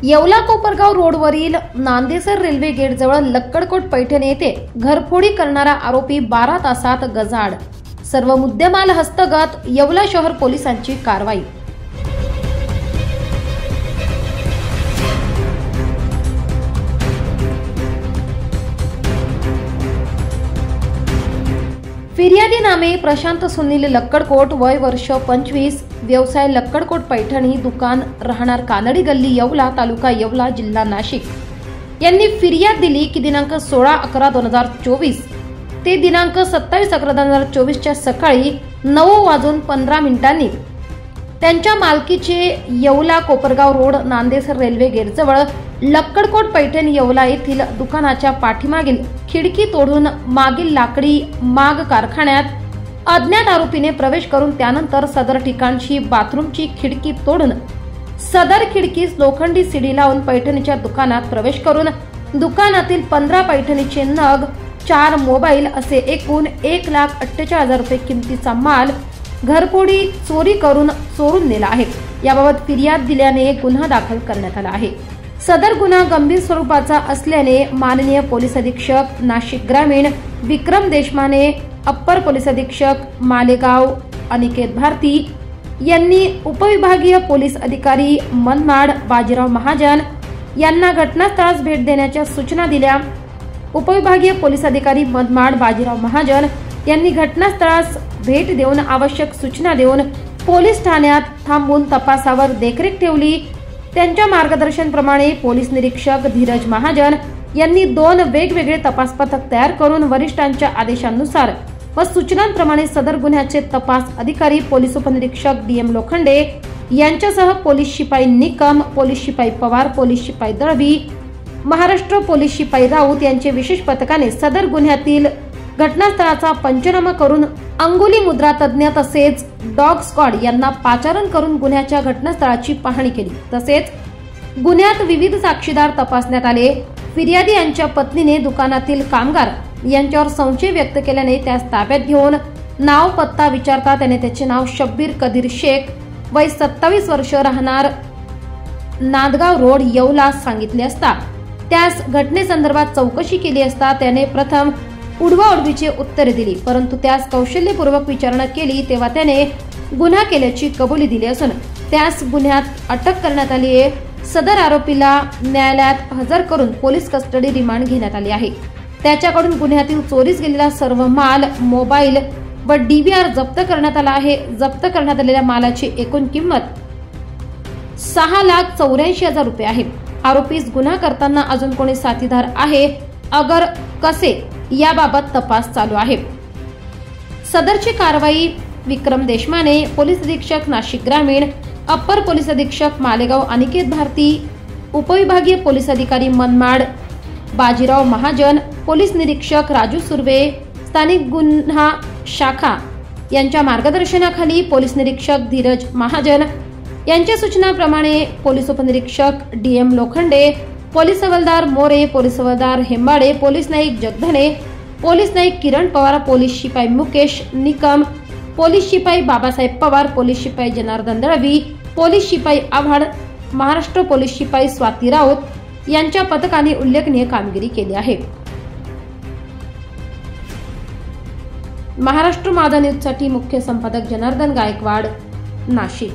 येवला कोपरगाव रोडवरील नांदेसर railway gate जवळ लक्कडकोट पैठण येथे घरफोडी करणारा आरोपी 12 तासात गजाआड। सर्व मुद्देमाल हस्तगत। येवला शहर पोलिसांची कारवाई। फिर्यादी नामे प्रशांत सुनील लक्कडकोट, वय वर्ष 25, व्यवसाय लक्कडकोट पैठणी, दुकान, राहणार कानडी गल्ली, येवला, तालुका येवला, जिल्हा नाशिक यांनी फिर्याद दिली की दिनांक 16/11/2024 ते दिनांक 27/11/2024 च्या सकाळी 9:15 त्यांच्या मालकीचे Yeola Kopargaon road Nandesar railway gate जवळ लक्कडकोट पैठण येवला येथील दुकानाच्या पाठीमागील खिडकी तोडून मागील लाकडी माग कारखान्यात अज्ञात आरोपीने प्रवेश करून त्यानंतर सदर ठिकाणची बाथरूमची खिडकी तोडून सदर खिडकीस लोखंडी सीडी लावून पैठणीच्या दुकानात प्रवेश करून दुकानातील 15 पैठणीचे नग, 4 मोबाईल असे एकूण 1,48,000 रुपये किमतीचा माल घरफोडी चोरी करून चोरून नेला आहे। याबाबत फिर्याद दिल्याने गुन्हा दाखल करण्यात आला आहे। सदर गुन्हा गंभीर स्वरूपाचा असल्याने माननीय पोलीस अधीक्षक नाशिक ग्रामीण विक्रम देशमाने, अप्पर पोलीस अधीक्षक मालेगाव अनिकेत भारती यांनी उपविभागीय पोलीस अधिकारी मनमाड बाजीराव महाजन यांना घटनास्थळास भेट देण्याच्या सूचना दिल्या। उपविभागीय पोलीस अधिकारी मनमाड बाजीराव महाजन यांनी घटनास्थळास भेट देऊन आवश्यक सूचना देऊन पोलीस ठाण्यात थांबून तपासावर देखरेख ठेवली। त्यांच्या मार्गदर्शनाप्रमाणे पोलीस निरीक्षक धीरज महाजन यांनी 2 वेगवेगळे तपास पथक तयार करून वरिष्ठांच्या आदेशानुसार व सूचनांप्रमाणे सदर गुन्ह्याचे तपास अधिकारी पोलीस उपनिरीक्षक DM लोखंडे यांच्यासह पोलीस शिपाई निकम, पोलीस शिपाई पवार, पोलीस शिपाई दळवी, महाराष्ट्र पोलीस शिपाई राऊत यांचे विशेष पथकाने सदर गुन्ह्यातील घटनास्थळाचा पंचनामा करून अंगुली मुद्रा तज्ञ तसेच डॉग स्क्वॉड यांना पाचारण करून गुन्ह्याच्या घटनास्थळाची पाहणी केली। तसेच गुन्ह्यात विविध साक्षीदार तपासण्यात आले। फिर्यादी यांच्या पत्नीने दुकानातील कामगार यांच्यावर संशय व्यक्त केल्याने त्यास ताब्यात घेऊन नाव पत्ता विचारता त्याने त्याचे नाव शब्बीर कदीर शेख, वय 27 वर्ष, राहणार नांदगाव रोड येवला सांगितले असता त्यास घटनेसंदर्भात चौकशी केली असता त्याने प्रथम उडवाउडवीची उत्तरे दिली, परंतु त्यास कौशल्यपूर्वक विचारणा केली तेव्हा त्याने गुन्हा केल्याची कबुली दिली असून त्यास गुन्ह्यात अटक करण्यात आली आहे। सदर आरोपीला न्यायालयात हजर करून पोलीस कस्टडी रिमांड घेण्यात आली आहे। त्याच्याकडून गुन्ह्यातील चोरीस गेलेला सर्व माल, मोबाईल व DVR जप्त करण्यात आला आहे। जप्त करण्यात आलेल्या मालाची एकूण किंमत 6,84,000 रुपये आहे। आरोपीस गुन्हा करताना अजून कोणी साथीदार आहे अगर कसे याबाबत तपास चालू आहे। सदरची कारवाई विक्रम देशमाने, पोलीस अधीक्षक नाशिक ग्रामीण, अप्पर पोलीस अधीक्षक मालेगाव अनिकेत भारती, उपविभागीय पोलीस अधिकारी मनमाड बाजीराव महाजन, पोलीस निरीक्षक राजू सुर्वे, स्थानिक गुन्हा शाखा यांच्या मार्गदर्शनाखाली पोलीस निरीक्षक धीरज महाजन यांच्या सूचनाप्रमाणे पोलीस उपनिरीक्षक DM लोखंडे, पोलीस हवालदार मोरे, पोलीस हवालदार हेंबाडे, पोलीस नाईक जगधने, पोलीस नाईक किरण पवार, पोलीस शिपाई मुकेश निकम, पोलीस शिपाई बाबासाहेब पवार, पोलीस शिपाई जनार्दन दळवी, पोलीस शिपाई आव्हाड, महाराष्ट्र पोलीस शिपाई स्वाती राऊत यांच्या पथकाने उल्लेखनीय कामगिरी केली आहे। महाराष्ट्र माझा न्यूज साठी मुख्य संपादक जनार्दन गायकवाड, नाशिक।